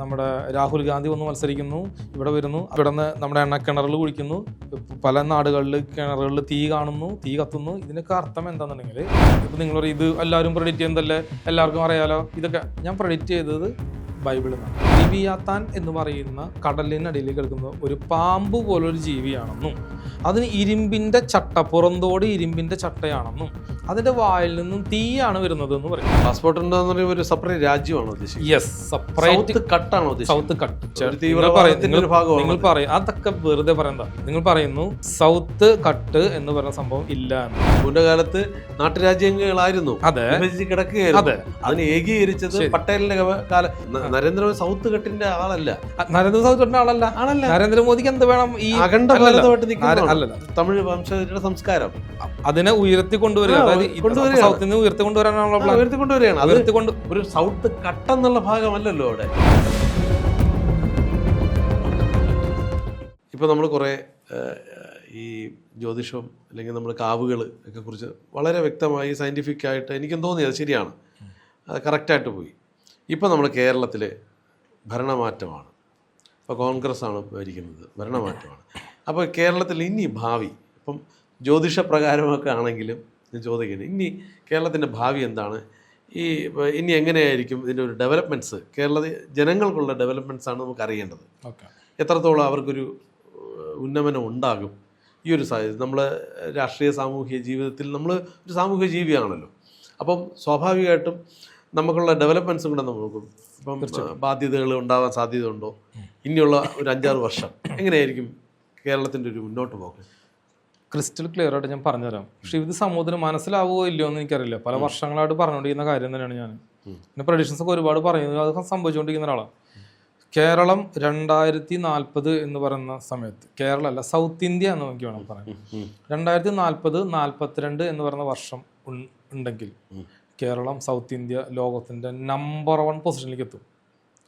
നമ്മുടെ രാഹുൽ ഗാന്ധി വന്ന് മത്സരിക്കുന്നു, ഇവിടെ വരുന്നു, ഇവിടെ നിന്ന് നമ്മുടെ എണ്ണക്കിണറിൽ കുഴിക്കുന്നു, പല നാടുകളിൽ കിണറുകളിൽ തീ കാണുന്നു, തീ കത്തുന്നു. ഇതിനൊക്കെ അർത്ഥം എന്താണെന്നുണ്ടെങ്കിൽ ഇപ്പം നിങ്ങൾ പറയും ഇത് എല്ലാവരും പ്രെഡിക്റ്റ് ചെയ്യുന്നതല്ലേ, എല്ലാവർക്കും അറിയാലോ. ഇതൊക്കെ ഞാൻ പ്രെഡിക്റ്റ് ചെയ്തത് ബൈബിളിൽ നിന്നാണ്. ലിവിയാത്താൻ എന്ന് പറയുന്ന കടലിനടിയിൽ കിടക്കുന്ന ഒരു പാമ്പ് പോലൊരു ജീവിയാണെന്നും അതിന് ഇരുമ്പിന്റെ ചട്ട, പുറന്തോട് ഇരുമ്പിന്റെ ചട്ടയാണെന്നും അതിന്റെ വായിൽ നിന്നും തീയാണ് വരുന്നത് എന്ന് പറയും. പാസ്പോർട്ട് ഒരു സെപ്പറേറ്റ് രാജ്യമാണോ ഉദ്ദേശിക്കുന്നത്? യെസ്, സെപ്പറേറ്റ് കട്ടാണോ? South cut. നിങ്ങൾ പറയും അതൊക്കെ വെറുതെ പറയണ്ട. നിങ്ങൾ പറയുന്നു സൗത്ത് കട്ട് എന്ന് പറയുന്ന സംഭവം ഇല്ല എന്ന്. മുൻകാലത്ത് നാട്ടുരാജ്യങ്ങളായിരുന്നു, അതെ, കിടക്കുകയായിരുന്നു. അതെ, അതിന് ഏകീകരിച്ചത് പട്ടേലിന്റെ കാലം. നരേന്ദ്രമോദി സൗത്ത് കെട്ടിന്റെ ആളല്ല. നരേന്ദ്ര സൗത്ത് കെട്ടിന്റെ ആളല്ല. നരേന്ദ്രമോദിക്ക് എന്ത് വേണം? ഈ അഖണ്ഡ ഭാരതമായിട്ട് നിൽക്കുന്ന തമിഴ് വംശജരുടെ സംസ്കാരം അതിനെ ഉയർത്തി കൊണ്ടുവരിക. സൗത്തിൽ നിന്ന് ഉയർത്തി കൊണ്ടുവരാനുള്ള ഉയർത്തിക്കൊണ്ടുവരികയാണ്. ഒരു സൗത്ത് കട്ടെന്നുള്ള ഭാഗമല്ലല്ലോ അവിടെ. ഇപ്പൊ നമ്മൾ കുറെ ഈ ജ്യോതിഷം അല്ലെങ്കിൽ നമ്മൾ കാവുകൾ ഒക്കെ കുറിച്ച് വളരെ വ്യക്തമായി സയന്റിഫിക് ആയിട്ട് എനിക്കും തോന്നി അത് ശരിയാണ്, അത് കറക്റ്റായിട്ട് പോയി. ഇപ്പം നമ്മൾ കേരളത്തിൽ ഭരണമാറ്റമാണ്, ഇപ്പോൾ കോൺഗ്രസ് ആണ് ഭരിക്കുന്നത്, ഭരണമാറ്റമാണ്. അപ്പോൾ കേരളത്തിൽ ഇനി ഭാവി, ഇപ്പം ജ്യോതിഷപ്രകാരമൊക്കെ ആണെങ്കിലും ഞാൻ ചോദിക്കുന്നത്, ഇനി കേരളത്തിൻ്റെ ഭാവി എന്താണ്? ഇനി എങ്ങനെയായിരിക്കും ഇതിൻ്റെ ഒരു ഡെവലപ്മെൻറ്റ്സ്? ജനങ്ങൾക്കുള്ള ഡെവലപ്മെൻറ്റ്സ് ആണ് നമുക്ക് അറിയേണ്ടത്. എത്രത്തോളം അവർക്കൊരു ഉന്നമനം ഉണ്ടാകും ഈ ഒരു സാഹചര്യം? നമ്മൾ രാഷ്ട്രീയ സാമൂഹിക ജീവിതത്തിൽ നമ്മൾ ഒരു സാമൂഹിക ജീവിയാണല്ലോ. അപ്പം സ്വാഭാവികമായിട്ടും നമുക്കുള്ള ഡെവലപ്മെൻറ്റ്സും കൂടെ നമ്മൾ നോക്കും. ഇപ്പം ബാധ്യതകൾ ഉണ്ടാവാൻ സാധ്യതയുണ്ടോ? ഇനിയുള്ള ഒരു 5-6 വർഷം എങ്ങനെയായിരിക്കും കേരളത്തിൻ്റെ ഒരു മുന്നോട്ട് പോക്ക്? ക്രിസ്റ്റൽ ക്ലിയർ ആയിട്ട് ഞാൻ പറഞ്ഞുതരാം. പക്ഷെ ഇത് സമൂഹത്തിന് മനസ്സിലാവുമോ ഇല്ലയോ എന്ന് എനിക്കറിയില്ല. പല വർഷങ്ങളായിട്ട് പറഞ്ഞുകൊണ്ടിരിക്കുന്ന കാര്യം തന്നെയാണ് ഞാൻ. പിന്നെ പ്രഡിക്ഷൻസ് ഒക്കെ ഒരുപാട് പറയുന്നത്, അത് സംഭവിച്ചുകൊണ്ടിരിക്കുന്ന ഒരാളാണ്. കേരളം 2040 എന്ന് പറയുന്ന സമയത്ത്, കേരളം അല്ല സൗത്ത് ഇന്ത്യ എന്ന് നമുക്ക് വേണം പറയാം, 2040-42 എന്ന് പറയുന്ന വർഷം ഉണ്ടെങ്കിൽ കേരളം സൗത്ത് ഇന്ത്യ ലോകത്തിന്റെ നമ്പർ 1 പൊസിഷനിലേക്ക് എത്തും.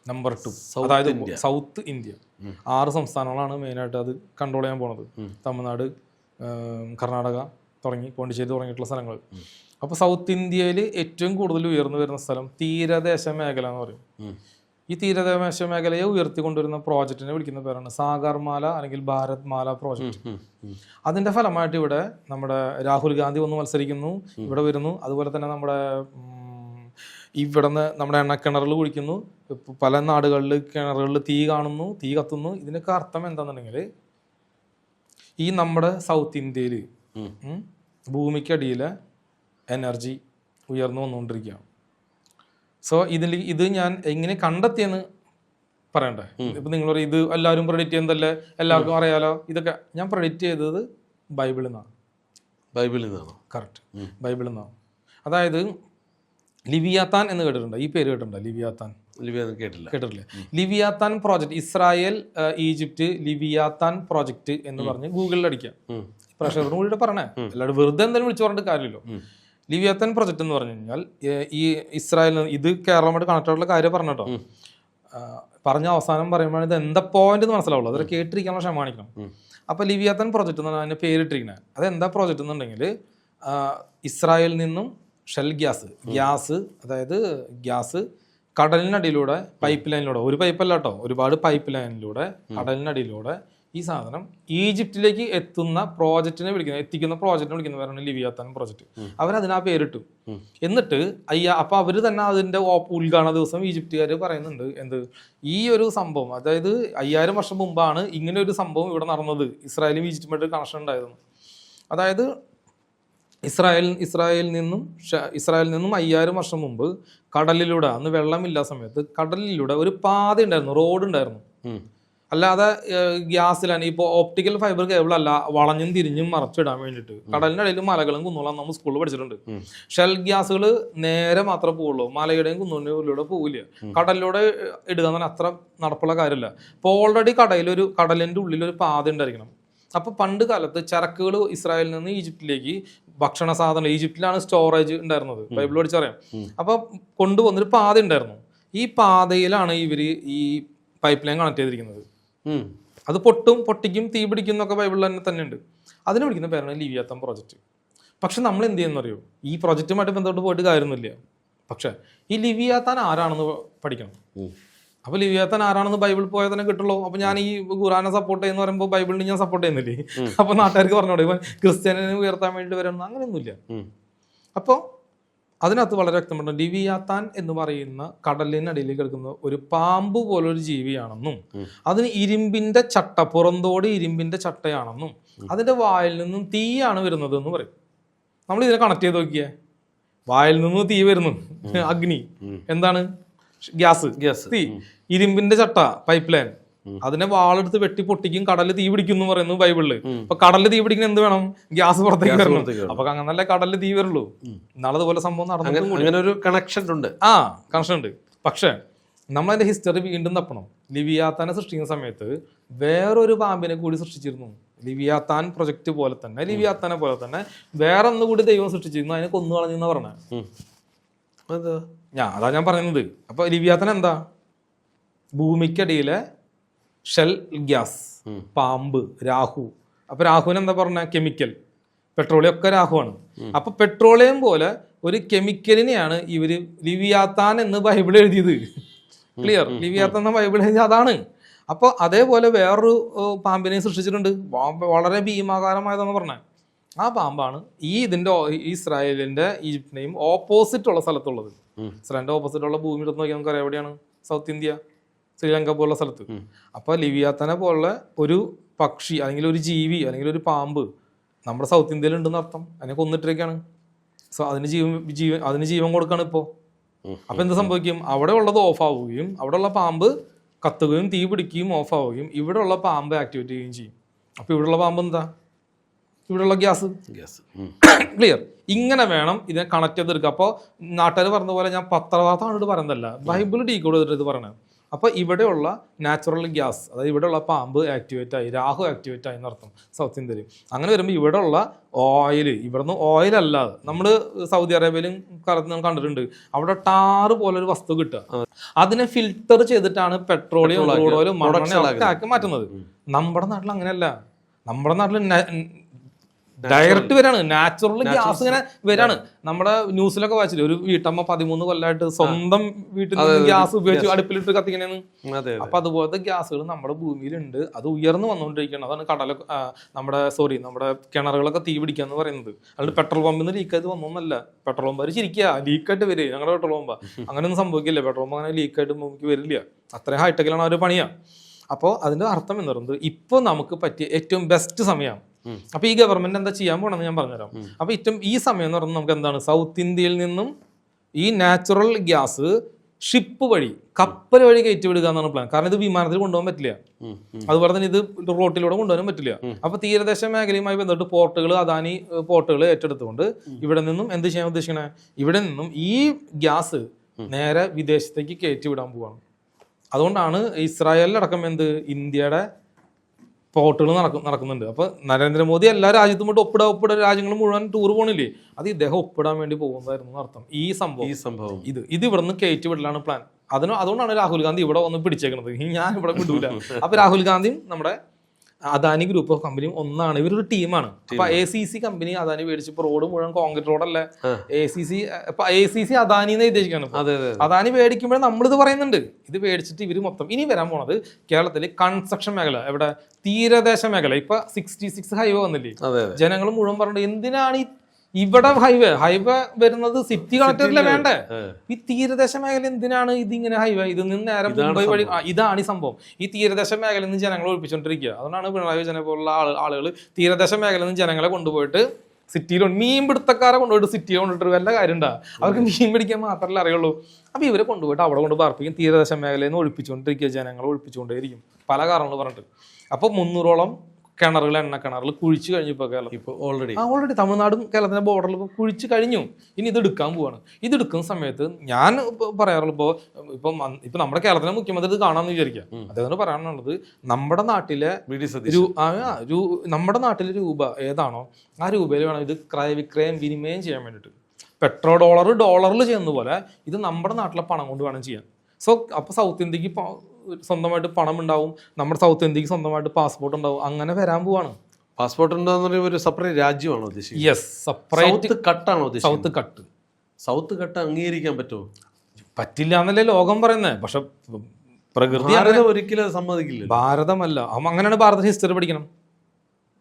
നമ്പർ 2, അതായത് സൗത്ത് ഇന്ത്യ 6 സംസ്ഥാനങ്ങളാണ് മെയിനായിട്ട് അത് കൺട്രോൾ ചെയ്യാൻ പോണത്. തമിഴ്നാട്, കർണാടക തുടങ്ങി പോണ്ടിച്ചേരി തുടങ്ങിയിട്ടുള്ള സ്ഥലങ്ങൾ. അപ്പോൾ സൗത്ത് ഇന്ത്യയിൽ ഏറ്റവും കൂടുതൽ ഉയർന്നു വരുന്ന സ്ഥലം തീരദേശ മേഖല എന്ന് പറയും. ഈ തീരദേശ മേഖലയെ ഉയർത്തിക്കൊണ്ടുവരുന്ന പ്രോജക്റ്റിനെ വിളിക്കുന്ന പേരാണ് സാഗർമാല അല്ലെങ്കിൽ ഭാരത് മാല പ്രോജക്റ്റ്. അതിന്റെ ഫലമായിട്ട് ഇവിടെ നമ്മുടെ രാഹുൽ ഗാന്ധി വന്ന് മത്സരിക്കുന്നു, ഇവിടെ വരുന്നു. അതുപോലെ തന്നെ നമ്മുടെ ഇവിടുന്ന് നമ്മുടെ എണ്ണക്കിണറിൽ കുഴിക്കുന്നു, പല നാടുകളിൽ കിണറുകളിൽ തീ കാണുന്നു, തീ കത്തുന്നു. ഇതിനൊക്കെ അർത്ഥം എന്താണെന്നുണ്ടെങ്കിൽ ഈ നമ്മുടെ സൗത്ത് ഇന്ത്യയിൽ ഭൂമിക്കടിയിലെ എനർജി ഉയർന്നു വന്നുകൊണ്ടിരിക്കുകയാണ്. സോ ഇത് ഞാൻ എങ്ങനെ കണ്ടെത്തിയെന്ന് പറയണ്ടേ? ഇപ്പം നിങ്ങൾ പറയും ഇത് എല്ലാവരും പ്രെഡിക്റ്റ് ചെയ്യുന്നതല്ലേ, എല്ലാവർക്കും അറിയാലോ. ഇതൊക്കെ ഞാൻ പ്രെഡിക്റ്റ് ചെയ്തത് ബൈബിളിൽ നിന്നാണ്. കറക്റ്റ്, ബൈബിളിൽ നിന്നാണ്. അതായത് ലിവിയാത്താൻ എന്ന് കേട്ടിട്ടുണ്ട്, ഈ പേര് കേട്ടിട്ടുണ്ടോ? ലിവിയാത്താൻ കേട്ടിട്ടില്ലേ? ലിവിയാത്താൻ പ്രോജക്റ്റ്, ഇസ്രായേൽ ഈജിപ്റ്റ് ലിവിയാത്താൻ പ്രോജക്റ്റ് എന്ന് പറഞ്ഞ് ഗൂഗിളിൽ അടിക്കാം. പ്രഷറിന് കൂടിയിട്ട് പറഞ്ഞേ, അല്ലാണ്ട് വെറുതെ എന്തായാലും വിളിച്ചു പറഞ്ഞിട്ട് കാര്യമില്ലല്ലോ. ലിവിയാത്താൻ പ്രൊജക്ട് എന്ന് പറഞ്ഞു കഴിഞ്ഞാൽ ഈ ഇസ്രായേലിന്, ഇത് കേരളമായിട്ട് കണക്ട് ആയിട്ടുള്ള കാര്യം പറഞ്ഞോ, പറഞ്ഞ അവസാനം പറയുമ്പോൾ ഇത് എന്താ പോയിന്റ് എന്ന് മനസ്സിലാവുള്ളൂ. അതൊക്കെ കേട്ടിരിക്കാനുള്ള ക്ഷമ കാണിക്കണം. അപ്പൊ ലിവിയാത്താൻ പ്രൊജക്ട് എന്ന് പറഞ്ഞാൽ അതിന്റെ പേരിട്ടിരിക്കുന്നത്, അതെന്താ പ്രോജക്റ്റ് എന്നുണ്ടെങ്കിൽ ഇസ്രായേലിൽ നിന്നും ഷെൽ ഗ്യാസ്, അതായത് ഗ്യാസ് കടലിനടിയിലൂടെ പൈപ്പ് ലൈനിലൂടെ, ഒരു പൈപ്പല്ല കേട്ടോ, ഒരുപാട് പൈപ്പ് ലൈനിലൂടെ കടലിനടിയിലൂടെ ഈ സാധനം ഈജിപ്തിലേക്ക് എത്തുന്ന പ്രോജക്റ്റിനെ എത്തിക്കുന്ന പ്രോജക്റ്റിനെ വിളിക്കുന്നവരാണ് ലിവിയാത്താൻ പ്രോജക്റ്റ്. അവരതിനാ പേരിട്ടു. എന്നിട്ട് അപ്പൊ അവര് തന്നെ അതിന്റെ ഉദ്ഘാടന ദിവസം ഈജിപ്തുകാർ പറയുന്നുണ്ട് എന്ത്, ഈ ഒരു സംഭവം, അതായത് 5000 വർഷം മുമ്പാണ് ഇങ്ങനെ ഒരു സംഭവം ഇവിടെ നടന്നത്, ഇസ്രായേലും ഈജിപ്തുമായിട്ട് കണക്ഷൻ ഉണ്ടായിരുന്നു. അതായത് ഇസ്രായേലിൽ നിന്നും 5000 വർഷം മുമ്പ് കടലിലൂടെ, അന്ന് വെള്ളമില്ലാ സമയത്ത് കടലിലൂടെ ഒരു പാത ഉണ്ടായിരുന്നു, റോഡ് ഉണ്ടായിരുന്നു. അല്ലാതെ ഗ്യാസിലാണ് ഇപ്പോൾ ഓപ്റ്റിക്കൽ ഫൈബർ കേബിൾ അല്ല, വളഞ്ഞും തിരിഞ്ഞും മറച്ചിടാൻ വേണ്ടിയിട്ട് കടലിനിടയിൽ മലകളും കുന്നുകളും നമ്മൾ സ്കൂളിൽ പഠിച്ചിട്ടുണ്ട്. ഷെൽ ഗ്യാസുകൾ നേരെ മാത്രമേ പോവുള്ളൂ, മലയുടെയും കുന്നുകളിലൂടെ പോവില്ല. കടലിലൂടെ ഇടുക എന്ന് പറഞ്ഞാൽ അത്ര നടപ്പുള്ള കാര്യമില്ല. അപ്പോൾ ഓൾറെഡി കടലിൻ്റെ ഉള്ളിൽ ഒരു പാത ഉണ്ടായിരിക്കണം. അപ്പൊ പണ്ട് കാലത്ത് ചരക്കുകൾ ഇസ്രായേലിൽ നിന്ന് ഈജിപ്തിലേക്ക്, ഭക്ഷണ സാധനം ഈജിപ്തിലാണ് സ്റ്റോറേജ് ഉണ്ടായിരുന്നത്, ബൈബിൾ പഠിച്ചറിയാം. അപ്പൊ കൊണ്ടുപോകുന്നൊരു പാത ഉണ്ടായിരുന്നു. ഈ പാതയിലാണ് ഇവര് ഈ പൈപ്പ് ലൈൻ കണക്ട് ചെയ്തിരിക്കുന്നത്. അത് പൊട്ടിക്കും, തീ പിടിക്കും എന്നൊക്കെ ബൈബിളിൽ തന്നെ ഉണ്ട്. അതിനെ വിളിക്കുന്ന പേരാണ് ലിവിയാത്താൻ പ്രോജക്റ്റ്. പക്ഷെ നമ്മൾ എന്ത് ചെയ്യുന്ന അറിയോ, ഈ പ്രോജക്റ്റുമായിട്ട് ബന്ധപ്പെട്ട് പോയിട്ട് കാര്യമൊന്നുമില്ല. പക്ഷെ ഈ ലിവിയാത്താൻ ആരാണെന്ന് പഠിക്കണം. അപ്പൊ ലിവിയാത്തൻ ആരാണെന്ന് ബൈബിൾ പോയാൽ തന്നെ കിട്ടുള്ളൂ. അപ്പൊ ഞാൻ ഈ ഖുറാനെ സപ്പോർട്ട് ചെയ്യുന്ന പറയുമ്പോൾ ബൈബിളിനെ ഞാൻ സപ്പോർട്ട് ചെയ്യുന്നില്ലേ? അപ്പൊ നാട്ടുകാർക്ക് പറഞ്ഞോളൂ ഇവൻ ക്രിസ്ത്യാനിനെ ഉയർത്താൻ വേണ്ടി വരണം, അങ്ങനെയൊന്നുമില്ല. അപ്പോൾ അതിനകത്ത് വളരെ വ്യക്തമാണ് ലിവിയാത്താൻ എന്ന് പറയുന്ന കടലിനടിയിൽ കിടക്കുന്ന ഒരു പാമ്പ് പോലൊരു ജീവിയാണെന്നും അതിന് ഇരുമ്പിന്റെ ചട്ട, പുറന്തോട് ഇരുമ്പിന്റെ ചട്ടയാണെന്നും അതിന്റെ വായിൽ നിന്നും തീയാണ് വരുന്നത് എന്ന് പറയും. നമ്മൾ ഇതിനെ കണക്ട് ചെയ്ത് നോക്കിയേ, വായിൽ നിന്ന് തീ വരുന്നു, അഗ്നി എന്താണ്? ഗ്യാസ്, തീ. ഇരുമ്പിന്റെ ചട്ട, പൈപ്പ് ലൈൻ, അതിനെ വാളെടുത്ത് വെട്ടി പൊട്ടിക്കും, കടലിൽ തീ പിടിക്കും എന്ന് പറയുന്നു ബൈബിളില്. അപ്പൊ കടലിൽ തീ പിടിക്കുന്ന എന്ത് വേണം? ഗ്യാസ് പുറത്തേക്ക് വരണം. അപ്പൊ അങ്ങനല്ലേ കടലിൽ തീ വരുള്ളൂ. നാളെ സംഭവം നടന്നു. അങ്ങനെ ഒരു കണക്ഷൻ ഉണ്ട്. കണക്ഷൻ ഉണ്ട്. പക്ഷെ നമ്മളതിന്റെ ഹിസ്റ്ററി വീണ്ടും തപ്പണം. ലിവിയാത്താനെ സൃഷ്ടിക്കുന്ന സമയത്ത് വേറൊരു പാമ്പിനെ കൂടി സൃഷ്ടിച്ചിരുന്നു. ലിവിയാത്താൻ പ്രൊജക്ട് പോലെ തന്നെ, ലിവിയാത്താനെ പോലെ തന്നെ വേറെ ഒന്നുകൂടി ദൈവം സൃഷ്ടിച്ചിരുന്നു. അതിനെ കൊന്നു കളഞ്ഞെന്നാ പറഞ്ഞത്. അതാ ഞാൻ പറയുന്നത്. അപ്പൊ ലിവിയാത്താൻ എന്താ? ഭൂമിക്കടിയിലെ ഷെൽ ഗ്യാസ്, പാമ്പ്, രാഹു. അപ്പൊ രാഹുവിന് എന്താ പറഞ്ഞ? കെമിക്കൽ. പെട്രോളിയം ഒക്കെ രാഹുവാണ്. അപ്പൊ പെട്രോളിയം പോലെ ഒരു കെമിക്കലിനെയാണ് ഇവര് ലിവിയാത്താൻ എന്ന് ബൈബിൾ എഴുതിയത്. ക്ലിയർ? ലിവിയാത്താൻ എന്ന ബൈബിൾ എഴുതിയത് അതാണ്. അപ്പോൾ അതേപോലെ വേറൊരു പാമ്പിനെ സൃഷ്ടിച്ചിട്ടുണ്ട്, വളരെ ഭീമാകാരമായതെന്ന് പറഞ്ഞത്. ആ പാമ്പാണ് ഇതിന്റെ ഇസ്രായേലിന്റെ ഈജിപ്തിന്റെയും ഓപ്പോസിറ്റ് ഉള്ള സ്ഥലത്തുള്ളത്. ഇസ്രായേലിന്റെ ഓപ്പോസിറ്റ് ഉള്ള ഭൂമി എടുത്ത് നോക്കിയാൽ നമുക്കറിയാം എവിടെയാണ്? സൗത്ത് ഇന്ത്യ, ശ്രീലങ്ക പോലുള്ള സ്ഥലത്ത്. അപ്പൊ ലിവിയാത്തനെ പോലുള്ള ഒരു പക്ഷി അല്ലെങ്കിൽ ഒരു ജീവി അല്ലെങ്കിൽ ഒരു പാമ്പ് നമ്മുടെ സൗത്ത് ഇന്ത്യയിൽ ഉണ്ടെന്ന് അർത്ഥം. അതിനെ കൊന്നിട്ടിരിക്കുകയാണ്. സോ അതിന് ജീവൻ കൊടുക്കാണ് ഇപ്പോ. അപ്പൊ എന്ത് സംഭവിക്കും? അവിടെ ഉള്ളത് ഓഫ് ആവുകയും അവിടെ ഉള്ള പാമ്പ് കത്തുകയും തീ പിടിക്കുകയും ഓഫ് ആവുകയും ഇവിടെ ഉള്ള പാമ്പ് ആക്ടിവേറ്റ് ചെയ്യുകയും ചെയ്യും. അപ്പൊ ഇവിടെയുള്ള പാമ്പ് എന്താ? ഇവിടെയുള്ള ഗ്യാസ്. ക്ലിയർ? ഇങ്ങനെ വേണം ഇതിനെ കണക്ട് ചെയ്തെടുക്കുക. അപ്പോൾ നാട്ടുകാർ പറഞ്ഞ പോലെ ഞാൻ പത്രവാർത്തയാണ് പറയുന്നതല്ല, ബൈബിൾ ഡീകോഡ് ചെയ്തിട്ട് ഇത് പറയണത്. അപ്പൊ ഇവിടെയുള്ള നാച്ചുറൽ ഗ്യാസ്, അതായത് ഇവിടെയുള്ള പാമ്പ് ആക്ടിവേറ്റ് ആയി, രാഹു ആക്ടിവേറ്റ് ആയി എന്നർത്ഥം സൗത്ത് ഇന്ത്യയിൽ. അങ്ങനെ വരുമ്പോൾ ഇവിടെ ഉള്ള ഓയിൽ, ഇവിടുന്ന് ഓയിൽ അല്ലാതെ നമ്മൾ സൗദി അറേബ്യയിലും കണ്ടിട്ടുണ്ട്, അവിടെ ടാറ് പോലൊരു വസ്തു കിട്ടുക. അതിനെ ഫിൽട്ടർ ചെയ്തിട്ടാണ് പെട്രോളിയം, ക്രൂഡ് ഓയിൽ, മണ്ണെണ്ണ ഒക്കെ ആക്കി മാറ്റുന്നത്. നമ്മുടെ നാട്ടിൽ അങ്ങനെയല്ല. നമ്മുടെ നാട്ടിൽ ഡയറക്റ്റ് വരാണ്, നാച്ചുറൽ ഗ്യാസ് ഇങ്ങനെ വരാണ്. നമ്മുടെ ന്യൂസിലൊക്കെ വായിച്ചില്ലേ, ഒരു വീട്ടമ്മ 13 കൊല്ലമായിട്ട് സ്വന്തം വീട്ടിൽ നിന്ന് ഗ്യാസ് ഉപയോഗിച്ച് അടുപ്പിലിട്ട് കത്തിക്കണേന്ന്. അപ്പൊ അതുപോലത്തെ ഗ്യാസുകൾ നമ്മുടെ ഭൂമിയിലുണ്ട്. അത് ഉയർന്നു വന്നുകൊണ്ടിരിക്കുകയാണ്. അതാണ് നമ്മുടെ കിണറുകളൊക്കെ തീ പിടിക്കാന്ന് പറയുന്നത്. അല്ലാണ്ട് പെട്രോൾ പമ്പിൽ നിന്ന് ലീക്കായിട്ട് വന്നൊന്നല്ല. പെട്രോൾ പമ്പ് ചിരിക്കുക, ലീക്കായിട്ട് വരിക. ഞങ്ങളുടെ പെട്രോൾ പമ്പ് അങ്ങനെയൊന്നും സംഭവിക്കില്ല. പെട്രോൾ പമ്പ് അങ്ങനെ ലീക്കായിട്ട് ഭൂമിക്ക് വരില്ല. അത്രയും ഹൈടെക്കിലാണ് അവർ പണിയാ. അപ്പോൾ അതിന്റെ അർത്ഥം എന്ന് പറയുന്നത് ഇപ്പോൾ നമുക്ക് പറ്റിയ ഏറ്റവും ബെസ്റ്റ് സമയമാണ്. അപ്പൊ ഈ ഗവൺമെന്റ് എന്താ ചെയ്യാൻ പോണെന്ന് ഞാൻ പറഞ്ഞുതരാം. അപ്പൊ ഏറ്റവും ഈ സമയം എന്ന് പറയുന്നത് നമുക്ക് എന്താണ്? സൗത്ത് ഇന്ത്യയിൽ നിന്നും ഈ നാച്ചുറൽ ഗ്യാസ് ഷിപ്പ് വഴി, കപ്പൽ വഴി കയറ്റി വിടുക എന്നാണ് പ്ലാൻ. കാരണം ഇത് വിമാനത്തിൽ കൊണ്ടുപോകാൻ പറ്റില്ല, അതുപോലെ തന്നെ ഇത് റോട്ടിലൂടെ കൊണ്ടുപോകാൻ പറ്റില്ല. അപ്പൊ തീരദേശ മേഖലയുമായി ബന്ധപ്പെട്ട് പോർട്ടുകൾ, അദാനി പോർട്ടുകൾ ഏറ്റെടുത്തുകൊണ്ട് ഇവിടെ നിന്നും എന്ത് ചെയ്യാൻ ഉദ്ദേശിക്കണേ? ഇവിടെ നിന്നും ഈ ഗ്യാസ് നേരെ വിദേശത്തേക്ക് കയറ്റി വിടാൻ പോവാണ്. അതുകൊണ്ടാണ് ഇസ്രായേലിലടക്കം ഇന്ത്യയുടെ പോർട്ടുകൾ നടക്കുന്നുണ്ട്. അപ്പൊ നരേന്ദ്രമോദി എല്ലാ രാജ്യത്തും കൊണ്ട് ഒപ്പിട രാജ്യങ്ങൾ മുഴുവൻ ടൂർ പോണില്ലേ, അത് ഇദ്ദേഹം ഒപ്പിടാൻ വേണ്ടി പോകുന്നതായിരുന്നു അർത്ഥം. ഈ സംഭവം ഇത് ഇവിടുന്ന് കയറ്റി വിടലാണ് പ്ലാൻ. അതുകൊണ്ടാണ് രാഹുൽ ഗാന്ധി ഇവിടെ വന്ന് പിടിച്ചേക്കുന്നത്. ഞാൻ ഇവിടെ വിടൂല. അപ്പൊ രാഹുൽ ഗാന്ധിയും നമ്മുടെ അദാനി ഗ്രൂപ്പ് ഓഫ് കമ്പനിയും ഒന്നാണ്. ഇവരൊരു ടീമാണ്. അപ്പൊ ACC കമ്പനി അദാനി മേടിച്ചപ്പോ റോഡ് മുഴുവൻ കോൺക്രീറ്റ് റോഡല്ലേ. ACC അദാനിന്ന് ഉദ്ദേശിക്കാണ്. അദാനി മേടിക്കുമ്പോഴേ നമ്മളിത് പറയുന്നുണ്ട്. ഇത് മേടിച്ചിട്ട് ഇവര് മൊത്തം ഇനി വരാൻ പോണത് കേരളത്തില് കൺസ്ട്രക്ഷൻ മേഖല, എവിടെ? തീരദേശ മേഖല. ഇപ്പൊ 66 ഹൈവേ വന്നില്ലേ, ജനങ്ങൾ മുഴുവൻ പറഞ്ഞിട്ട് എന്തിനാണ് ഇവിടെ ഹൈവേ വരുന്നത്? സിറ്റി കണക്ടറിലെ വേണ്ടേ? ഈ തീരദേശ മേഖല എന്തിനാണ് ഇതിങ്ങനെ ഹൈവേ? ഇതിൽ നിന്ന് നേരെ മുംബൈ വഴി. ഇതാണ് ഈ സംഭവം. ഈ തീരദേശ മേഖലയിൽ നിന്ന് ജനങ്ങളെ ഒഴിപ്പിച്ചോണ്ടിരിക്കുക. അതുകൊണ്ടാണ് പിണറായി വിജയനെ പോലുള്ള ആളുകൾ തീരദേശ മേഖലയിൽ നിന്ന് ജനങ്ങളെ കൊണ്ടുപോയിട്ട് സിറ്റിയിലുണ്ട്. മീൻ പിടുത്തക്കാരെ കൊണ്ടുപോയിട്ട് സിറ്റിയിൽ കൊണ്ടിട്ട് വല്ല കാര്യം ഉണ്ടാ? അവർക്ക് മീൻ പിടിക്കാൻ മാത്രമല്ല അറിയുള്ളൂ. അപ്പൊ ഇവരെ കൊണ്ടുപോയിട്ട് അവിടെ കൊണ്ട് പാർപ്പിക്കും. തീരദേശ മേഖലയിൽ നിന്ന് ഒഴിപ്പിച്ചുകൊണ്ടിരിക്കുക, ജനങ്ങളെ ഒഴിപ്പിച്ചുകൊണ്ടേയിരിക്കും പല കാരണങ്ങൾ പറഞ്ഞിട്ട്. അപ്പൊ 300ഓളം കിണറുകൾ, എണ്ണ കിണറുകൾ കുഴിച്ചു കഴിഞ്ഞു. ഇപ്പോൾ കേരളം ഓൾറെഡി തമിഴ്നാടും കേരളത്തിന്റെ ബോർഡറിൽ കുഴിച്ചു കഴിഞ്ഞു. ഇനി ഇത് എടുക്കാൻ പോവാണ്. ഇത് എടുക്കുന്ന സമയത്ത് ഞാൻ പറയാറുള്ളൂ, ഇപ്പൊ നമ്മുടെ കേരളത്തിലെ മുഖ്യമന്ത്രി ഇത് കാണാമെന്ന് വിചാരിക്കാം. അദ്ദേഹത്തിന് പറയാനുള്ളത്, നമ്മുടെ നാട്ടിലെ രൂപ ഏതാണോ ആ രൂപയിൽ വേണം ഇത് ക്രയവിക്രയം വിനിമയം ചെയ്യാൻ വേണ്ടിയിട്ട്. ഡോളറിൽ ചെയ്യുന്ന പോലെ ഇത് നമ്മുടെ നാട്ടിലെ പണം കൊണ്ട് വേണം ചെയ്യാൻ. അപ്പൊ സൗത്ത് ഇന്ത്യക്ക് സ്വന്തമായിട്ട് പണം ഉണ്ടാവും, നമ്മുടെ സൗത്ത് ഇന്ത്യക്ക് സ്വന്തമായിട്ട് പാസ്പോർട്ട് ഉണ്ടാവും. അങ്ങനെ വരാൻ പോവാണ്. പാസ്പോർട്ട് ഉണ്ടാകുന്ന ഒരു സെപ്പറേറ്റ് രാജ്യമാണോ ഉദ്ദേശിച്ചത്? യെസ്, സെപ്പറേറ്റ് കട്ടാണോ ഉദ്ദേശിച്ചത്? സൗത്ത് കട്ട് അംഗീകരിക്കാൻ പറ്റുമോ? പറ്റില്ല എന്നല്ലേ ലോകം പറയുന്നത്. പക്ഷെ പ്രകൃതി ഭാരതം ഒരിക്കലും അത് സമ്മതിക്കില്ല. ഭാരതമല്ല, അങ്ങനെയാണ് ഭാരത ഹിസ്റ്ററി പഠിക്കണം.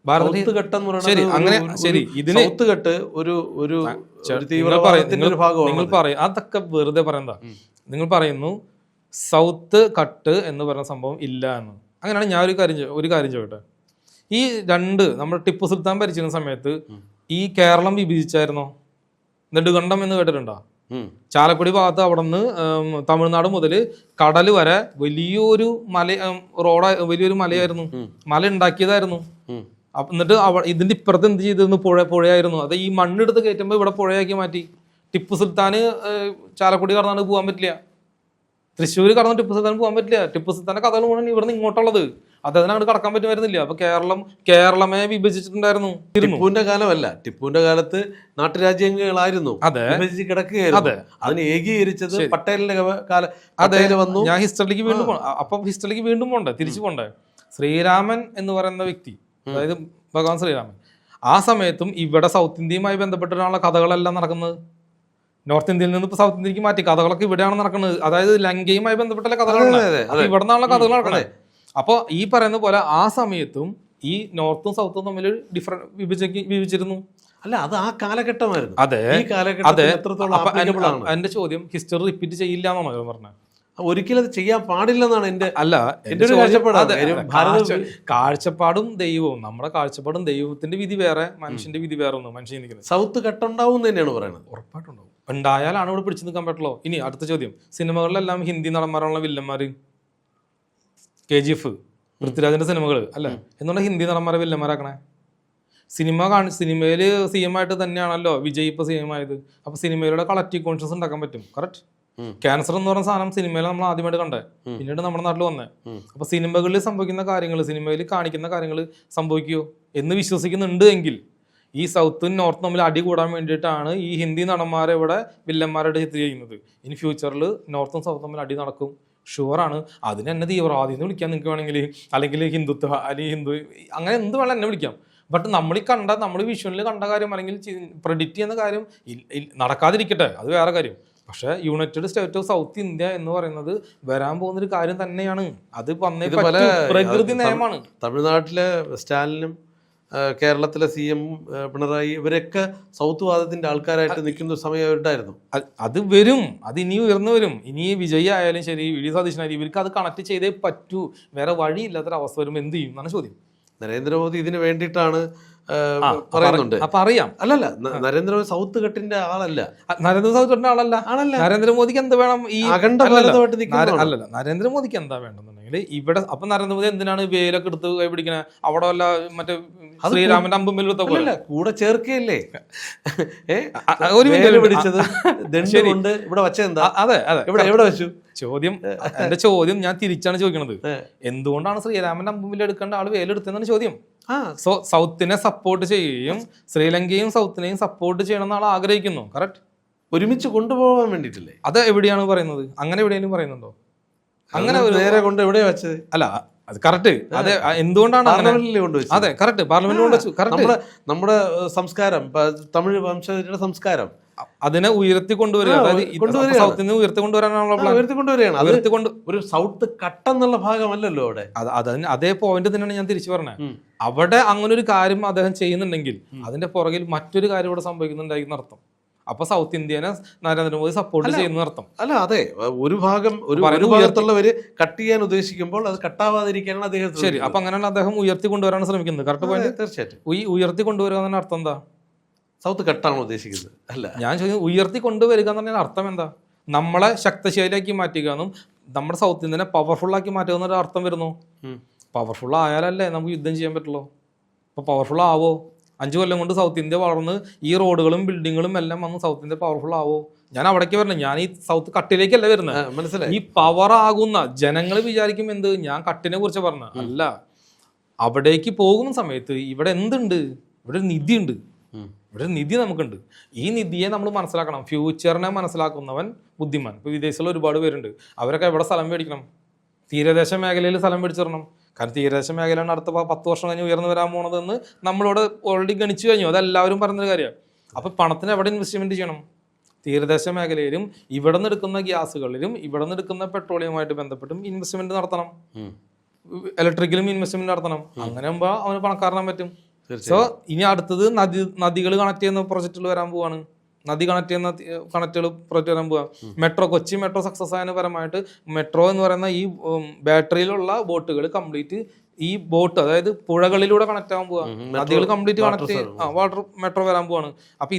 ഭാരത സൗത്ത് കട്ട് എന്ന് പറയുന്നത് ശരി, അങ്ങനെ ശരി, ഇതിന് സൗത്ത് കട്ട് ഒരു നിങ്ങൾ തീവ്രവാദത്തിന്റെ ഒരു ഭാഗമാണ്. പറയും അതൊക്കെ വെറുതെ പറയുന്നതാ. നിങ്ങൾ പറയുന്നു സൗത്ത് കട്ട് എന്ന് പറയുന്ന സംഭവം ഇല്ല എന്ന്. അങ്ങനെയാണ് ഞാൻ ഒരു കാര്യം ചോദിട്ടെ. ഈ നമ്മൾ ടിപ്പു സുൽത്താൻ ഭരിച്ചിരുന്ന സമയത്ത് ഈ കേരളം വിഭജിച്ചായിരുന്നോ? നെടുകണ്ടം എന്ന് കേട്ടിട്ടുണ്ടോ? ചാലക്കുടി ഭാഗത്ത് അവിടെ നിന്ന് തമിഴ്നാട് മുതൽ കടൽ വരെ വലിയൊരു വലിയൊരു മലയായിരുന്നു. മല ഉണ്ടാക്കിയതായിരുന്നു. എന്നിട്ട് ഇതിന്റെ ഇപ്പുറത്ത് എന്ത് ചെയ്തിരുന്നു? പുഴയായിരുന്നു. അത് ഈ മണ്ണെടുത്ത് കയറ്റുമ്പോൾ ഇവിടെ പുഴയാക്കി മാറ്റി. ടിപ്പു സുൽത്താന് ചാലക്കുടി കടന്നാണ് പോകാൻ പറ്റില്ല. തൃശ്ശൂർ കടന്ന് ടിപ്പു സുൽത്താൻ പോകാൻ പറ്റില്ല. ടിപ്പു സുൽത്താന്റെ കഥകൾ മുഴുവൻ ഇവിടുന്ന് ഇങ്ങോട്ടുള്ളത്. അദ്ദേഹത്തിന് അങ്ങോട്ട് കടക്കാൻ പറ്റുമായിരുന്നില്ല. അപ്പൊ കേരളമേ വിഭജിച്ചിട്ടുണ്ടായിരുന്നു. ടിപ്പുവിന്റെ കാലമല്ല, ടിപ്പുവിന്റെ കാലത്ത് നാട്ടുരാജ്യങ്ങളായിരുന്നു, വിഭജിച്ച് കിടക്കുകയായിരുന്നു. അതിന് ഏകീകരിച്ചത് പട്ടേലിന്റെ കാലം വന്നു. ഞാൻ ഹിസ്റ്ററിലേക്ക് വീണ്ടും പോണ്ടേ, തിരിച്ചു പോണ്ടേ. ശ്രീരാമൻ എന്ന് പറയുന്ന വ്യക്തി, അതായത് ഭഗവാൻ ശ്രീരാമൻ, ആ സമയത്തും ഇവിടെ സൗത്ത് ഇന്ത്യയുമായി ബന്ധപ്പെട്ടിട്ടാണുള്ള കഥകളെല്ലാം നടക്കുന്നത്. നോർത്ത് ഇന്ത്യയിൽ നിന്ന് ഇപ്പൊ സൗത്ത് ഇന്ത്യക്ക് മാറ്റി കഥകളൊക്കെ ഇവിടെയാണ് നടക്കുന്നത്. അതായത് ലങ്കയുമായി ബന്ധപ്പെട്ട കഥകളാണ് ഇവിടെ നിന്നുള്ള കഥകൾ നടക്കുന്നത്. അപ്പൊ ഈ പറയുന്ന പോലെ ആ സമയത്തും ഈ നോർത്തും സൗത്തും തമ്മിൽ വിഭജിച്ചിരുന്നു. അല്ല, അത് ആ കാലഘട്ടമായിരുന്നു. അതെ, എന്റെ ചോദ്യം ഹിസ്റ്ററി റിപ്പീറ്റ് ചെയ്യില്ല എന്നാണ് പറഞ്ഞത്. ഒരിക്കലും അത് ചെയ്യാൻ പാടില്ലെന്നാണ് എന്റെ കാഴ്ചപ്പാടും ദൈവവും. നമ്മുടെ കാഴ്ചപ്പാടും ദൈവത്തിന്റെ വിധി വേറെ, മനുഷ്യന്റെ വിധി വേറെ ഒന്നും. മനുഷ്യൻ നിൽക്കുന്നത് സൗത്ത് കട്ടുണ്ടാവും തന്നെയാണ് പറയുന്നത്. ഉറപ്പായിട്ടുണ്ടാവും. ഉണ്ടായാലാണ് ഇവിടെ പിടിച്ചു നിൽക്കാൻ പറ്റുള്ളൂ. ഇനി അടുത്ത ചോദ്യം, സിനിമകളിലെല്ലാം ഹിന്ദി നടന്മാരുള്ള വില്ലന്മാര്, KGF, പൃഥ്വിരാജിന്റെ സിനിമകൾ അല്ലെ എന്നുള്ള ഹിന്ദി നടന്മാരെ വില്ലന്മാരാക്കണേ. സിനിമയില് CM ആയിട്ട് തന്നെയാണല്ലോ വിജയ് ഇപ്പൊ CM ആയത്. അപ്പൊ സിനിമയിലൂടെ കളക്റ്റീവ് കോൺഷ്യസ് ഉണ്ടാക്കാൻ പറ്റും. കറക്റ്റ്. ക്യാൻസർ എന്ന് പറയുന്ന സാധനം സിനിമയിൽ നമ്മൾ ആദ്യമായിട്ട് കണ്ടേ, പിന്നീട് നമ്മുടെ നാട്ടിൽ വന്നേ. അപ്പൊ സിനിമകളിൽ സംഭവിക്കുന്ന കാര്യങ്ങൾ, സിനിമയിൽ കാണിക്കുന്ന കാര്യങ്ങൾ സംഭവിക്കുമോ എന്ന് വിശ്വസിക്കുന്നുണ്ട് എങ്കിൽ ഈ സൗത്തും നോർത്തും തമ്മിൽ അടി കൂടാൻ വേണ്ടിയിട്ടാണ് ഈ ഹിന്ദി നടന്മാരെ ഇവിടെ വില്ലന്മാരായിട്ട് ചിത്രീകരിക്കുന്നത്. ഇനി ഫ്യൂച്ചറിൽ നോർത്തും സൗത്തും തമ്മിൽ അടി നടക്കും, ഷുവറാണ്. അതിന് എന്നെ തീവ്രവാദി എന്ന് വിളിക്കാം നിങ്ങൾക്ക് വേണമെങ്കിൽ, അല്ലെങ്കിൽ ഹിന്ദുത്വ അല്ലെങ്കിൽ ഹിന്ദു, അങ്ങനെ എന്ത് വേണം എന്നെ വിളിക്കാം. ബട്ട് നമ്മൾ വിഷ്വലിൽ കണ്ട കാര്യം അല്ലെങ്കിൽ പ്രെഡിക്റ്റ് ചെയ്യുന്ന കാര്യം നടക്കാതിരിക്കട്ടെ, അത് വേറെ കാര്യം. പക്ഷെ United state of south India എന്ന് പറയുന്നത് വരാൻ പോകുന്നൊരു കാര്യം തന്നെയാണ്. അത് പ്രകൃതി നിയമമാണ്. തമിഴ്നാട്ടിലെ സ്റ്റാലിനും കേരളത്തിലെ CM പിണറായി ഇവരൊക്കെ സൗത്ത് വാദത്തിന്റെ ആൾക്കാരായിട്ട് നിൽക്കുന്ന സമയം ഉണ്ടായിരുന്നു. അത് വരും, അത് ഇനി ഉയർന്നു വരും. ഇനി വിജയ് ആയാലും ശരി, വി ഡി സതീശനായാലും ഇവർക്ക് അത് കണക്ട് ചെയ്തേ പറ്റൂ. വേറെ വഴിയില്ലാത്തൊരവസ്ഥ വരുമ്പോൾ എന്ത് ചെയ്യും എന്നാണ് ചോദ്യം. നരേന്ദ്രമോദി ഇതിന് വേണ്ടിയിട്ടാണ് പറയുന്നുണ്ട്. അപ്പൊ അറിയാം. അല്ലല്ല, നരേന്ദ്രമോദി സൗത്ത് കെട്ടിന്റെ ആളല്ല. നരേന്ദ്രമോദിക്ക് എന്താ വേണം? ഈ അല്ലല്ല, നരേന്ദ്രമോദിക്ക് എന്താ വേണ്ടെന്നുണ്ടെങ്കിൽ ഇവിടെ അപ്പൊ നരേന്ദ്രമോദി എന്തിനാണ് വേലൊക്കെ എടുത്ത് കൈപിടിക്കണേ? അവിടെ വല്ല മറ്റേ ശ്രീരാമന്റെ അമ്പുമ്പിൽ കൂടെ ചേർക്കയല്ലേ പിടിച്ചത് കൊണ്ട് ഇവിടെ വച്ചെന്താ? അതെ അതെ, എവിടെ വെച്ചു? എന്റെ ചോദ്യം ഞാൻ തിരിച്ചാണ് ചോദിക്കണത്. എന്തുകൊണ്ടാണ് ശ്രീരാമന്റെ അമ്പുമ്പിൽ എടുക്കേണ്ട ആള് വേലെടുത്തെന്നാണ് ചോദ്യം. സോ സൗത്തിനെ സപ്പോർട്ട് ചെയ്യുകയും ശ്രീലങ്കയും സൗത്തിനെയും സപ്പോർട്ട് ചെയ്യണം എന്നാണ് ആഗ്രഹിക്കുന്നു. കറക്റ്റ്. ഒരുമിച്ച് കൊണ്ടുപോകാൻ വേണ്ടിയിട്ടില്ലേ? അത് എവിടെയാണ് പറയുന്നത്? അങ്ങനെ എവിടെയെങ്കിലും പറയുന്നുണ്ടോ? അങ്ങനെ നേരെ കൊണ്ട് എവിടെയാ വെച്ചത്? അല്ല, അത് കറക്റ്റ്. അതെ, എന്തുകൊണ്ടാണ് അതെ കറക്റ്റ്, പാർലമെന്റിൽ കൊണ്ടുവച്ചു. നമ്മുടെ സംസ്കാരം, തമിഴ് വംശജരുടെ സംസ്കാരം അതിനെ ഉയർത്തി കൊണ്ടുവരിക, അതായത് സൗത്തിൽ നിന്ന് ഉയർത്തി കൊണ്ടുവരാനുള്ള പ്ലാൻ. ഉയർത്തിക്കൊണ്ടുവരികയാണ്. ഒരു സൗത്ത് കട്ട് എന്നുള്ള ഭാഗമല്ലല്ലോ അവിടെ. അതേ പോയിന്റ് തന്നെയാണ് ഞാൻ തിരിച്ചു പറഞ്ഞത്. അവിടെ അങ്ങനെ ഒരു കാര്യം അദ്ദേഹം ചെയ്യുന്നുണ്ടെങ്കിൽ അതിന്റെ പുറകിൽ മറ്റൊരു കാര്യം ഇവിടെ സംഭവിക്കുന്നുണ്ടായിരിക്കും അർത്ഥം. അപ്പൊ സൗത്ത് ഇന്ത്യനെ നരേന്ദ്രമോദി സപ്പോർട്ട് ചെയ്യുന്ന അർത്ഥം. അല്ല, അതെ, ഒരു ഭാഗത്തുള്ളവര് കട്ട് ചെയ്യാൻ ഉദ്ദേശിക്കുമ്പോൾ അത് കട്ടാവാതിരിക്കാനാണ് അദ്ദേഹം. ശരി, അപ്പൊ അങ്ങനെയാണ് അദ്ദേഹം ഉയർത്തി കൊണ്ടുവരാൻ ശ്രമിക്കുന്നത്. Correct point. തീർച്ചയായിട്ടും. ഈ ഉയർത്തി കൊണ്ടുവരിക എന്നതിന്റെ അർത്ഥം എന്താ? സൗത്ത് കട്ടാണ് ഉദ്ദേശിക്കുന്നത്? അല്ല, ഞാൻ ചോദിക്കുന്നത് ഉയർത്തി കൊണ്ടുവരിക എന്ന് പറഞ്ഞാൽ അർത്ഥം എന്താ? നമ്മളെ ശക്തിശാലിയാക്കി മാറ്റുക എന്നും നമ്മുടെ സൗത്ത് ഇന്ത്യനെ പവർഫുൾ ആക്കി മാറ്റുക എന്നൊരു അർത്ഥം വരുന്നു. പവർഫുൾ ആയാലല്ലേ നമുക്ക് യുദ്ധം ചെയ്യാൻ പറ്റുള്ളൂ. അപ്പൊ പവർഫുൾ ആവോ? 5 കൊല്ലം കൊണ്ട് സൗത്ത് ഇന്ത്യ വളർന്ന് ഈ റോഡുകളും ബിൽഡിങ്ങുകളും എല്ലാം വന്ന് സൗത്ത് ഇന്ത്യ പവർഫുൾ ആവോ? ഞാൻ അവിടേക്ക് വരുന്നത്, ഞാൻ ഈ സൗത്ത് കട്ടിലേക്കല്ല വരുന്നത്. മനസ്സിലായി. ഈ പവർ ആകുന്ന ജനങ്ങൾ വിചാരിക്കും എന്ത്, ഞാൻ കട്ടിനെ കുറിച്ച് പറഞ്ഞ അല്ല. അവിടേക്ക് പോകുന്ന സമയത്ത് ഇവിടെ എന്തുണ്ട്? ഇവിടെ ഒരു നിധി ഉണ്ട്. ഇവിടെ ഒരു നിധി നമുക്കുണ്ട്. ഈ നിധിയെ നമ്മൾ മനസ്സിലാക്കണം. ഫ്യൂച്ചറിനെ മനസ്സിലാക്കുന്നവൻ ബുദ്ധിമാൻ. ഇപ്പൊ വിദേശികൾ ഒരുപാട് പേരുണ്ട്. അവരൊക്കെ എവിടെ സ്ഥലം മേടിക്കണം? തീരദേശ മേഖലയിൽ സ്ഥലം മേടിച്ചിടണം. കാരണം തീരദേശ മേഖലയാണ് അടുത്ത 10 വർഷം കഴിഞ്ഞ് ഉയർന്നു വരാൻ പോണതെന്ന് നമ്മളിവിടെ ഓൾറെഡി ഗണിച്ചു കഴിഞ്ഞു. അതെല്ലാവരും പറഞ്ഞൊരു കാര്യമാണ്. അപ്പൊ പണത്തിന് എവിടെ ഇൻവെസ്റ്റ്മെന്റ് ചെയ്യണം? തീരദേശ മേഖലയിലും ഇവിടെ നിന്ന് എടുക്കുന്ന ഗ്യാസുകളിലും ഇവിടെ നിന്ന് എടുക്കുന്ന പെട്രോളിയമായിട്ട് ബന്ധപ്പെട്ടും ഇൻവെസ്റ്റ്മെന്റ് നടത്തണം. ഇലക്ട്രിക്കലും ഇൻവെസ്റ്റ്മെന്റ് നടത്തണം. അങ്ങനെ ആകുമ്പോൾ അവന് പണക്കാരനാൻ പറ്റും. സോ ഇനി അടുത്തത് നദികൾ കണക്ട് ചെയ്യുന്ന പ്രൊജക്റ്റുകൾ വരാൻ പോവാണ്. നദി കണക്ട് ചെയ്യുന്ന കണക്റ്റുകൾ പ്രൊജക്റ്റ് വരാൻ പോവാ. മെട്രോ, കൊച്ചി മെട്രോ സക്സസ് ആയതിന് പരമായിട്ട് മെട്രോ എന്ന് പറയുന്ന ഈ ബാറ്ററിയിലുള്ള ബോട്ടുകൾ കംപ്ലീറ്റ് ഈ ബോട്ട്, അതായത് പുഴകളിലൂടെ കണക്ട് ആവാൻ പോവാ. നദികൾ കംപ്ലീറ്റ് കണക്ട് വാട്ടർ മെട്രോ വരാൻ പോവാണ്. അപ്പൊ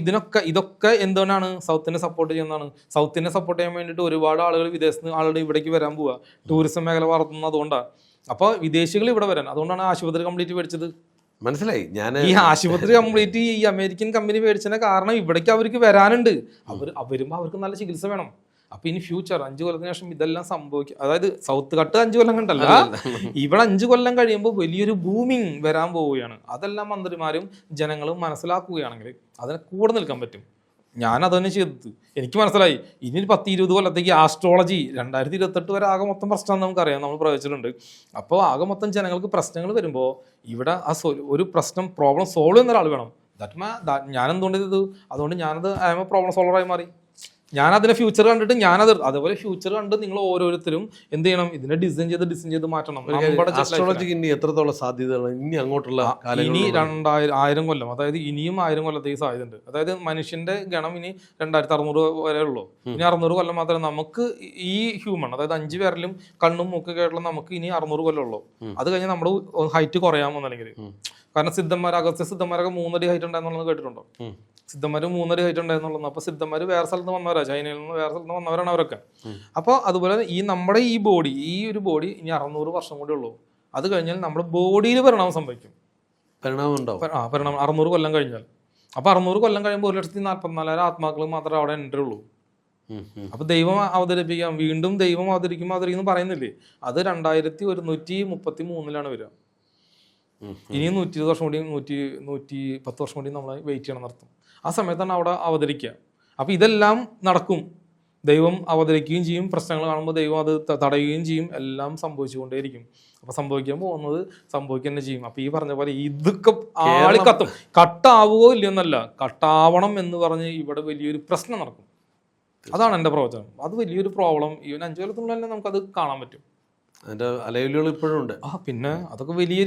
ഇതൊക്കെ എന്തുകൊണ്ടാണ്? സൗത്തിനെ സപ്പോർട്ട് ചെയ്യുന്നതാണ്. സൗത്തിനെ സപ്പോർട്ട് ചെയ്യാൻ വേണ്ടിയിട്ട് ഒരുപാട് ആളുകൾ വിദേശത്ത് ആളുകൾ ഇവിടേക്ക് വരാൻ പോവാ. ടൂറിസം മേഖല വളർത്തുന്നത് അതുകൊണ്ടാണ്. അപ്പോൾ വിദേശികൾ ഇവിടെ വരാൻ, അതുകൊണ്ടാണ് ആശുപത്രി കംപ്ലീറ്റ് മേടിച്ചത്. മനസ്സിലായി. ഞാൻ ഈ ആശുപത്രി കംപ്ലീറ്റ് ഈ അമേരിക്കൻ കമ്പനി മേടിച്ചതിന്റെ കാരണം ഇവിടേക്ക് അവർക്ക് വരാനുണ്ട്. വരുമ്പോ അവർക്ക് നല്ല ചികിത്സ വേണം. അപ്പൊ ഇനി ഫ്യൂച്ചർ 5 കൊല്ലത്തിന് ശേഷം ഇതെല്ലാം സംഭവിക്കും. അതായത് സൗത്ത് കട്ട് 5 കൊല്ലം കണ്ടല്ല, ഇവിടെ 5 കൊല്ലം കഴിയുമ്പോൾ വലിയൊരു ബൂമിങ് വരാൻ പോവുകയാണ്. അതെല്ലാം മന്ത്രിമാരും ജനങ്ങളും മനസ്സിലാക്കുകയാണെങ്കിൽ അതിനെ കൂടെ നിൽക്കാൻ പറ്റും. ഞാൻ അതന്നെ ചെയ്തത്. എനിക്ക് മനസ്സിലായി ഇനി 10-20 കൊല്ലത്തേക്ക് ആസ്ട്രോളജി 2028 വരെ ആകെ മൊത്തം പ്രശ്നം നമുക്കറിയാം, നമ്മൾ പ്രവചിച്ചിട്ടുണ്ട്. അപ്പോൾ ആകെ മൊത്തം ജനങ്ങൾക്ക് പ്രശ്നങ്ങൾ വരുമ്പോൾ ഇവിടെ ഒരു പ്രോബ്ലം സോൾവ് ചെയ്യുന്ന ഒരാൾ വേണം. ഞാൻ എന്തുകൊണ്ട് ചെയ്തത്? അതുകൊണ്ട് ഞാനത് പ്രോബ്ലം സോൾവറായി മാറി. ഞാൻ അതിന്റെ ഫ്യൂച്ചർ കണ്ടിട്ട് അതേപോലെ ഫ്യൂച്ചർ കണ്ട് നിങ്ങൾ ഓരോരുത്തരും എന്ത് ചെയ്യണം? ഇതിനെ ഡിസൈൻ ചെയ്ത് മാറ്റണം. ആസ്ട്രോളജിക്ക് ഇനി എത്രത്തോളം സാധ്യതകൾ ഇനി അങ്ങോട്ടുള്ള ഇനി 2000 കൊല്ലം, അതായത് ഇനിയും 1000 കൊല്ലത്തേക്ക് സാധ്യതയുണ്ട്. അതായത് മനുഷ്യന്റെ ഗണം ഇനി 2600 വരെ ഉള്ളൂ. ഇനി 600 കൊല്ലം മാത്രമേ നമുക്ക് ഈ ഹ്യൂമൺ, അതായത് 5 പേരിലും കണ്ണും മൂക്കൊക്കെ ആയിട്ടുള്ള നമുക്ക് ഇനി 600 കൊല്ലം ഉള്ളൂ. അത് കഴിഞ്ഞ് നമ്മുടെ ഹൈറ്റ് കുറയാമെന്നല്ലെങ്കിൽ, കാരണം അഗസ്ത്യ സിദ്ധന്മാരൊക്കെ 3 അടി ഹൈറ്റ് ഉണ്ടായിരുന്നുള്ളത് കേട്ടിട്ടുണ്ടോ? സിദ്ധന്മാര് 3 അടി ഹൈറ്റ് ഉണ്ടായിരുന്നുള്ളൂ. അപ്പൊ സിദ്ധന്മാര് വേറെ സ്ഥലത്ത് വന്നവരാ, ചൈനയിൽ നിന്ന് വേറെ സ്ഥലത്ത് വന്നവരാണ് അവരൊക്കെ. അപ്പൊ അതുപോലെ നമ്മുടെ ഈ ഒരു ബോഡി ഇനി 600 വർഷം കൂടി ഉള്ളൂ. അത് കഴിഞ്ഞാൽ നമ്മുടെ ബോഡിയിൽ പരിണാമം സംഭവിക്കും. പരിണാമം 600 കൊല്ലം കഴിഞ്ഞാൽ. അപ്പൊ 600 കൊല്ലം കഴിയുമ്പോൾ 1,44,000 ആത്മാക്കൾ മാത്രമേ അവിടെ എൻട്രി ഉള്ളൂ. അപ്പൊ ദൈവം അവതരിപ്പിക്കാം, വീണ്ടും ദൈവം അവതരിക്കും പറയുന്നില്ലേ? അത് 2133 വരിക. ഇനിയും 120 വർഷം കൂടി 110 വർഷം കൂടി നമ്മൾ വെയിറ്റ് ചെയ്യണം നടത്തും. ആ സമയത്താണ് അവിടെ അവതരിക്കുക. അപ്പൊ ഇതെല്ലാം നടക്കും. ദൈവം അവതരിക്കുകയും ചെയ്യും. പ്രശ്നങ്ങൾ കാണുമ്പോൾ ദൈവം അത് തടയുകയും ചെയ്യും. എല്ലാം സംഭവിച്ചുകൊണ്ടേയിരിക്കും. അപ്പൊ സംഭവിക്കാൻ പോകുന്നത് സംഭവിക്കുക തന്നെ ചെയ്യും. അപ്പൊ ഈ പറഞ്ഞ പോലെ ഇതൊക്കെ ആളിക്കത്തും. കട്ടാവുകയോ ഇല്ലയെന്നല്ല, കട്ടാവണം എന്ന് പറഞ്ഞ് ഇവിടെ വലിയൊരു പ്രശ്നം നടക്കും. അതാണ് എൻ്റെ പ്രവചനം. അത് വലിയൊരു പ്രോബ്ലം ഈവൻ 5 കൊല്ലത്തിനുള്ളിൽ തന്നെ നമുക്കത് കാണാൻ പറ്റും. അതിന്റെ അലവിലുകൾ ഇപ്പോഴും ഉണ്ട്. പിന്നെ അതൊക്കെ വലിയ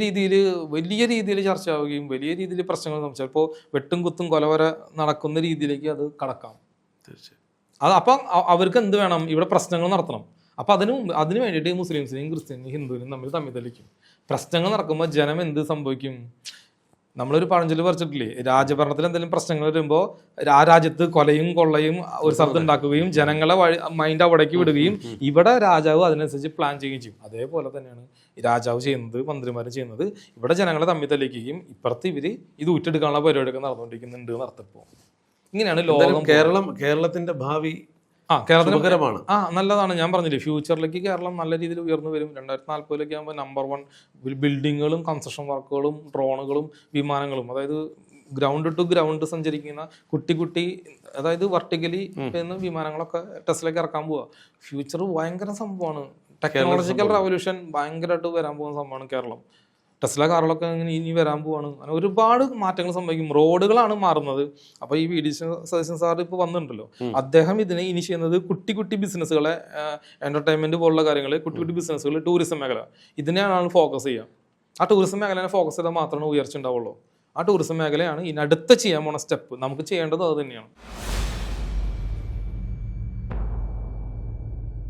രീതിയിൽ ചർച്ചയാവുകയും വലിയ രീതിയിൽ പ്രശ്നങ്ങൾ ചിലപ്പോൾ വെട്ടും കുത്തും കൊലവര നടക്കുന്ന രീതിയിലേക്ക് അത് കടക്കാം. തീർച്ചയായും. അപ്പം അവർക്ക് എന്ത് വേണം? ഇവിടെ പ്രശ്നങ്ങൾ നടത്തണം. അപ്പം അതിന് വേണ്ടിയിട്ട് മുസ്ലിംസിനെയും ക്രിസ്ത്യനെയും ഹിന്ദുവിനെയും തമ്മിൽ തല്ലിക്കും. പ്രശ്നങ്ങൾ നടക്കുമ്പോൾ ജനം എന്ത് സംഭവിക്കും? നമ്മളൊരു പഴഞ്ചൊല്ല് പറിച്ചിട്ടില്ലേ? രാജഭരണത്തിൽ എന്തെങ്കിലും പ്രശ്നങ്ങൾ വരുമ്പോൾ ആ രാജ്യത്ത് കൊലയും കൊള്ളയും ഒരു സ്ഥലത്ത് ഉണ്ടാക്കുകയും ജനങ്ങളെ മൈൻഡ് അവിടേക്ക് വിടുകയും ഇവിടെ രാജാവ് അതിനനുസരിച്ച് പ്ലാൻ ചെയ്യുകയും ചെയ്യും. അതേപോലെ തന്നെയാണ് രാജാവ് ചെയ്യുന്നത്, മന്ത്രിമാരും ചെയ്യുന്നത്. ഇവിടെ ജനങ്ങളെ തമ്മിൽ തല്ലിക്കുകയും ഇപ്പുറത്ത് ഇവര് ഇത് ഊറ്റെടുക്കാനുള്ള പരിപാടിയൊക്കെ നടന്നുകൊണ്ടിരിക്കുന്നുണ്ട് നടത്തിപ്പോ. ഇങ്ങനെയാണ് ലോകം. കേരളത്തിന്റെ ഭാവി കേരളത്തിന് നല്ലതാണ്. ഞാൻ പറഞ്ഞില്ലേ, ഫ്യൂച്ചറിലേക്ക് കേരളം നല്ല രീതിയിൽ ഉയർന്നു വരും. 2040 ആകുമ്പോൾ നമ്പർ 1 ബിൽഡിങ്ങുകളും കൺസ്ട്രക്ഷൻ വർക്കുകളും ഡ്രോണുകളും വിമാനങ്ങളും, അതായത് ഗ്രൗണ്ട് ടു ഗ്രൗണ്ട് സഞ്ചരിക്കുന്ന കുട്ടി അതായത് വെർട്ടിക്കലി വിമാനങ്ങളൊക്കെ ടെസ്ലയ്ക്ക് ഇറക്കാൻ പോവുക. ഫ്യൂച്ചർ ഭയങ്കര സംഭവമാണ്. ടെക്നോളജിക്കൽ റവല്യൂഷൻ ഭയങ്കരമായിട്ട് വരാൻ പോകുന്ന സംഭവമാണ് കേരളം. ടെസ്ല കാറുകളൊക്കെ ഇനി വരാൻ പോവാണ്. അങ്ങനെ ഒരുപാട് മാറ്റങ്ങൾ സംഭവിക്കും. റോഡുകളാണ് മാറുന്നത്. അപ്പൊ ഈ വി ഡി സതീശൻ സാർ ഇപ്പോൾ വന്നിട്ടുണ്ടല്ലോ, അദ്ദേഹം ഇതിനെ ഇനി ചെയ്യുന്നത് കുട്ടി ബിസിനസ്സുകളെ, എന്റർടൈൻമെന്റ് പോലുള്ള കാര്യങ്ങൾ, കുട്ടി ബിസിനസ്സുകൾ, ടൂറിസം മേഖല, ഇതിനെയാണ് ഫോക്കസ് ചെയ്യുക. ആ ടൂറിസം മേഖലയെ ഫോക്കസ് ചെയ്താൽ മാത്രമേ ഉയർച്ച ഉണ്ടാവുള്ളൂ. ആ ടൂറിസം മേഖലയാണ് ഇനി അടുത്ത ചെയ്യാൻ പോണ സ്റ്റെപ്പ്. നമുക്ക് ചെയ്യേണ്ടത് അത് തന്നെയാണ്.